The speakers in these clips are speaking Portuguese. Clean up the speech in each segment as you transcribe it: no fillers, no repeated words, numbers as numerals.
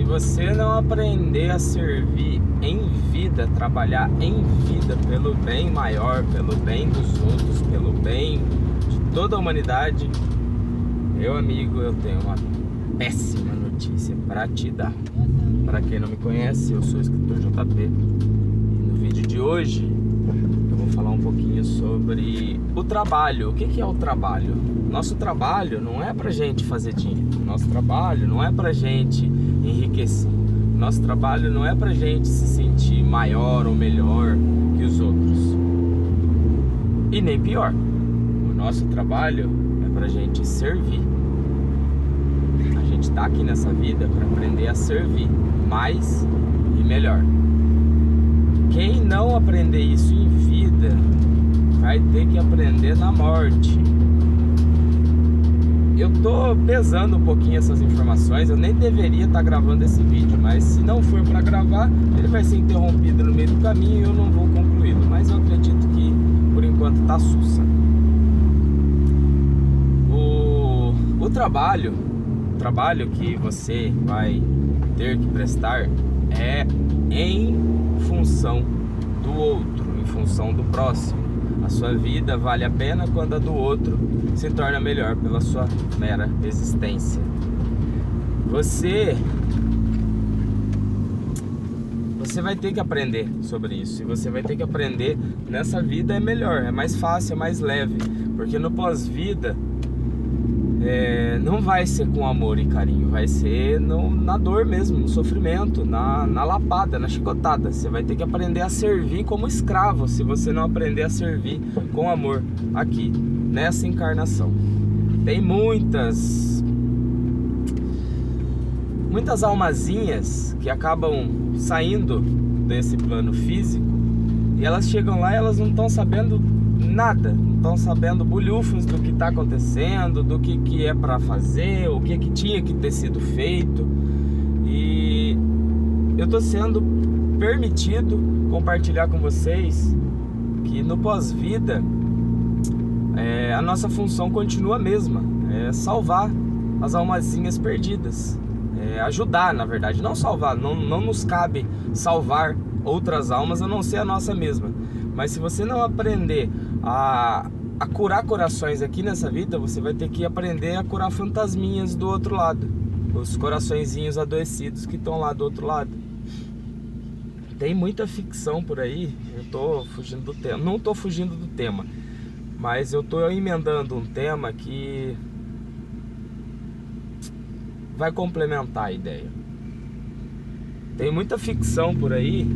você não aprender a servir em vida, trabalhar em vida pelo bem maior, pelo bem dos outros, pelo bem de toda a humanidade, meu amigo, eu tenho uma péssima notícia para te dar. Para quem não me conhece, eu sou o escritor JP e no vídeo de hoje eu vou falar um pouquinho sobre o trabalho. O que é o trabalho? Nosso trabalho não é pra gente fazer dinheiro. Nosso trabalho não é pra gente enriquecer. Nosso trabalho não é pra gente se sentir maior ou melhor que os outros. E nem pior. O nosso trabalho é pra gente servir. A gente tá aqui nessa vida para aprender a servir mais e melhor. Quem não aprender isso em vida vai ter que aprender na morte. Eu tô pesando um pouquinho essas informações. Eu nem deveria estar gravando esse vídeo, mas se não for para gravar, ele vai ser interrompido no meio do caminho e eu não vou concluí-lo. Mas eu acredito que por enquanto tá sussa. O trabalho que você vai ter que prestar é em função do outro, em função do próximo. A sua vida vale a pena quando a do outro se torna melhor pela sua mera existência. Você vai ter que aprender sobre isso. E você vai ter que aprender nessa vida é melhor, é mais fácil, é mais leve. Porque no pós-vida não vai ser com amor e carinho, vai ser na dor mesmo, no sofrimento, na lapada, na chicotada. Você vai ter que aprender a servir como escravo, se você não aprender a servir com amor aqui, nessa encarnação. Tem muitas almazinhas que acabam saindo desse plano físico e elas chegam lá e elas não estão sabendo nada, não estão sabendo bulhufas do que está acontecendo, do que é para fazer, o que tinha que ter sido feito. E eu estou sendo permitido compartilhar com vocês que no pós-vida a nossa função continua a mesma, é salvar as almazinhas perdidas, ajudar, na verdade, não salvar, não nos cabe salvar outras almas a não ser a nossa mesma. Mas se você não aprender a curar corações aqui nessa vida, você vai ter que aprender a curar fantasminhas do outro lado, os coraçõezinhos adoecidos que estão lá do outro lado. Tem muita ficção por aí. Eu tô fugindo do tema, não tô fugindo do tema, mas eu tô emendando um tema que vai complementar a ideia. Tem muita ficção por aí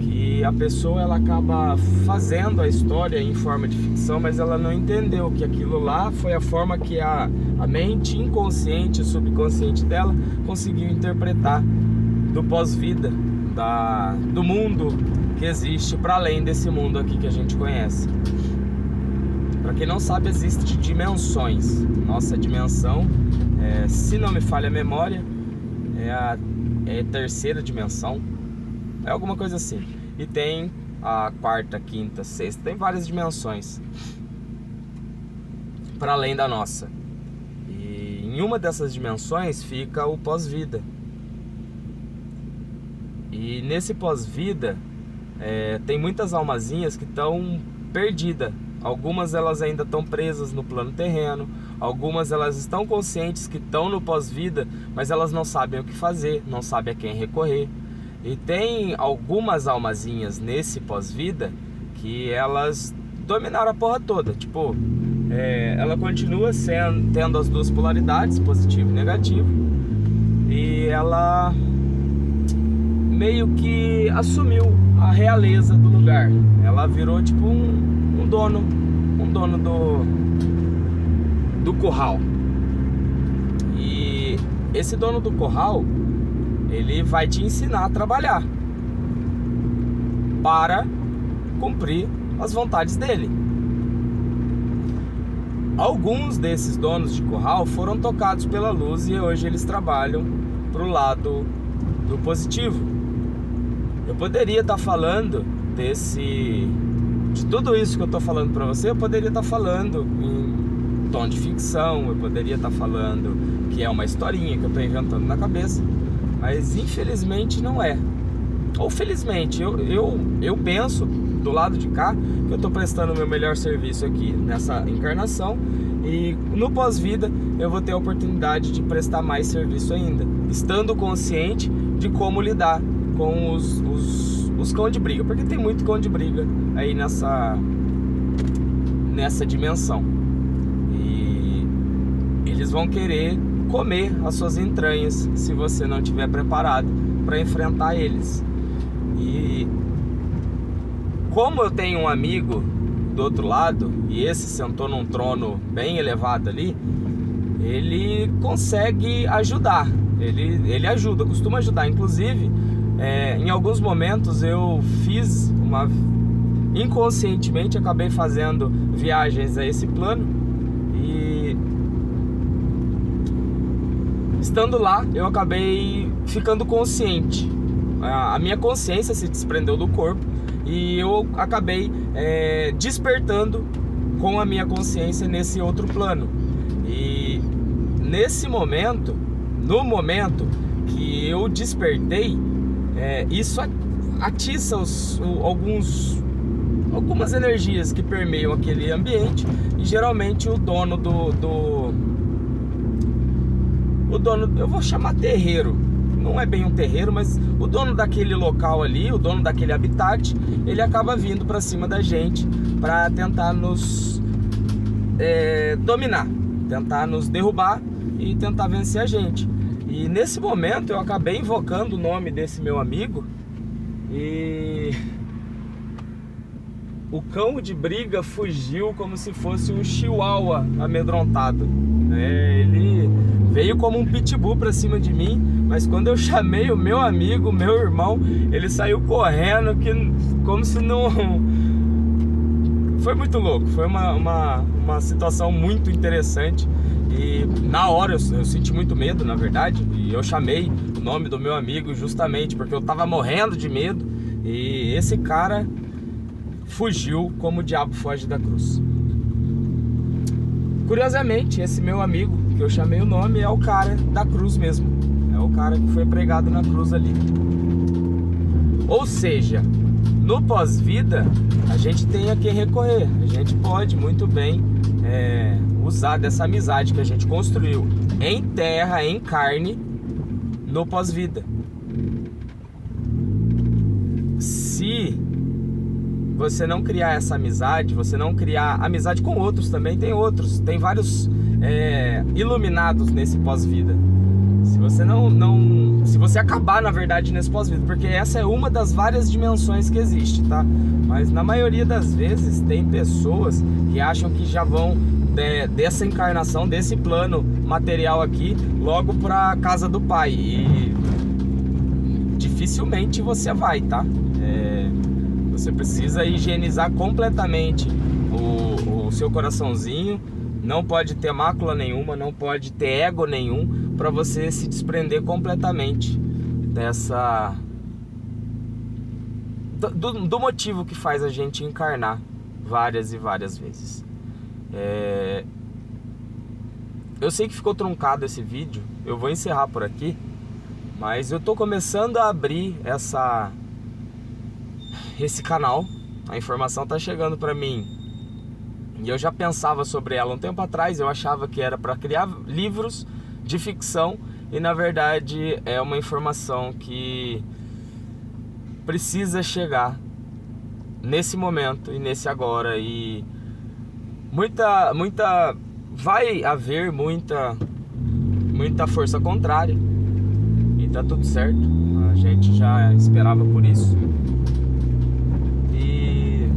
que a pessoa ela acaba fazendo a história em forma de ficção, mas ela não entendeu que aquilo lá foi a forma que a mente inconsciente, subconsciente dela conseguiu interpretar do pós-vida, do mundo que existe para além desse mundo aqui que a gente conhece. Para quem não sabe, existem dimensões. Nossa dimensão, se não me falha a memória, é a terceira dimensão, é alguma coisa assim. E tem a quarta, quinta, sexta, tem várias dimensões para além da nossa. E em uma dessas dimensões fica o pós-vida. E nesse pós-vida tem muitas almazinhas que estão perdidas. Algumas elas ainda estão presas no plano terreno, algumas elas estão conscientes que estão no pós-vida, mas elas não sabem o que fazer, não sabem a quem recorrer. E tem algumas almazinhas nesse pós-vida que elas dominaram a porra toda. Tipo, ela continua tendo as duas polaridades, positivo e negativo, e ela meio que assumiu a realeza do lugar. Ela virou tipo um dono do curral. E esse dono do curral, ele vai te ensinar a trabalhar para cumprir as vontades dele. Alguns desses donos de curral foram tocados pela luz e hoje eles trabalham pro lado do positivo. Eu poderia estar falando de tudo isso que eu estou falando para você, eu poderia estar falando em tom de ficção, eu poderia estar falando que é uma historinha que eu estou inventando na cabeça, mas infelizmente não é. Ou felizmente, eu penso do lado de cá que eu estou prestando o meu melhor serviço aqui nessa encarnação, e no pós-vida eu vou ter a oportunidade de prestar mais serviço ainda, estando consciente de como lidar com os cão de briga, porque tem muito cão de briga aí nessa dimensão, e eles vão querer comer as suas entranhas se você não estiver preparado para enfrentar eles. E como eu tenho um amigo do outro lado, e esse sentou num trono bem elevado ali, ele consegue ajudar, ele ajuda, costuma ajudar. Inclusive, em alguns momentos eu fiz inconscientemente, acabei fazendo viagens a esse plano, e estando lá eu acabei ficando consciente. A minha consciência se desprendeu do corpo e eu acabei despertando com a minha consciência nesse outro plano. E nesse momento, no momento que eu despertei, isso atiça algumas energias que permeiam aquele ambiente, e geralmente o dono eu vou chamar terreiro, não é bem um terreiro, mas o dono daquele local ali, o dono daquele habitat, ele acaba vindo para cima da gente para tentar nos dominar, tentar nos derrubar e tentar vencer a gente. E nesse momento eu acabei invocando o nome desse meu amigo, e o cão de briga fugiu como se fosse um chihuahua amedrontado. Ele veio como um pitbull pra cima de mim, mas quando eu chamei o meu amigo, meu irmão, ele saiu correndo, como se não... Foi muito louco, foi uma situação muito interessante. E na hora eu senti muito medo, na verdade, e eu chamei o nome do meu amigo justamente porque eu tava morrendo de medo, e esse cara fugiu como o diabo foge da cruz. Curiosamente, esse meu amigo, que eu chamei o nome, é o cara da cruz mesmo. É o cara que foi pregado na cruz ali. Ou seja, no pós-vida, a gente tem a quem recorrer. A gente pode muito bem usar dessa amizade que a gente construiu em terra, em carne, no pós-vida. Se você não criar essa amizade, você não criar amizade com outros também, tem vários iluminados nesse pós-vida. Se você se você acabar, na verdade, nesse pós-vida, porque essa é uma das várias dimensões que existe, tá? Mas na maioria das vezes tem pessoas que acham que já vão dessa encarnação, desse plano material aqui, logo pra casa do pai, e dificilmente você vai, tá? Você precisa higienizar completamente o seu coraçãozinho. Não pode ter mácula nenhuma, não pode ter ego nenhum, para você se desprender completamente do motivo que faz a gente encarnar várias e várias vezes. Eu sei que ficou truncado esse vídeo, eu vou encerrar por aqui, mas eu tô começando a abrir esse canal. A informação tá chegando para mim e eu já pensava sobre ela um tempo atrás. Eu achava que era para criar livros de ficção, e na verdade é uma informação que precisa chegar nesse momento e nesse agora. E vai haver muita força contrária, e tá tudo certo, a gente já esperava por isso. E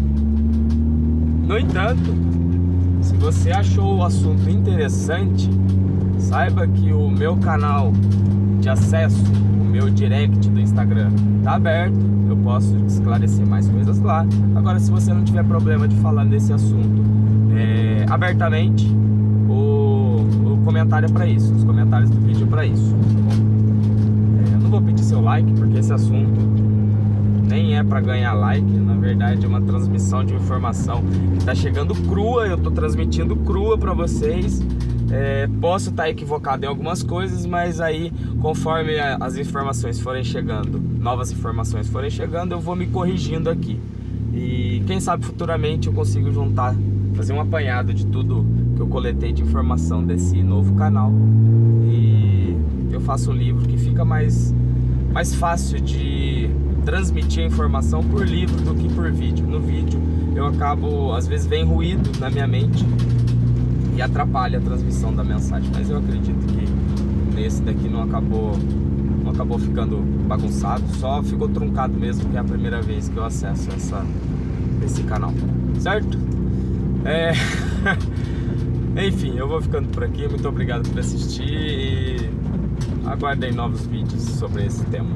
no entanto, se você achou o assunto interessante, saiba que o meu canal de acesso, o meu direct do Instagram tá aberto, eu posso esclarecer mais coisas lá. Agora, se você não tiver problema de falar desse assunto abertamente, o comentário é para isso, os comentários do vídeo é para isso, tá bom? Eu não vou pedir seu like, porque esse assunto nem é para ganhar like. Na verdade é uma transmissão de informação que tá chegando crua, eu tô transmitindo crua para vocês, Posso estar equivocado em algumas coisas, mas aí conforme as informações forem chegando, novas informações forem chegando, eu vou me corrigindo aqui. E quem sabe futuramente eu consigo juntar, fazer um apanhado de tudo que eu coletei de informação desse novo canal. E eu faço um livro que fica mais fácil de transmitir a informação por livro do que por vídeo. No vídeo eu acabo, às vezes vem ruído na minha mente e atrapalha a transmissão da mensagem, mas eu acredito que nesse daqui não acabou ficando bagunçado, só ficou truncado mesmo, que é a primeira vez que eu acesso esse canal, certo? Enfim, eu vou ficando por aqui, muito obrigado por assistir e aguardem novos vídeos sobre esse tema.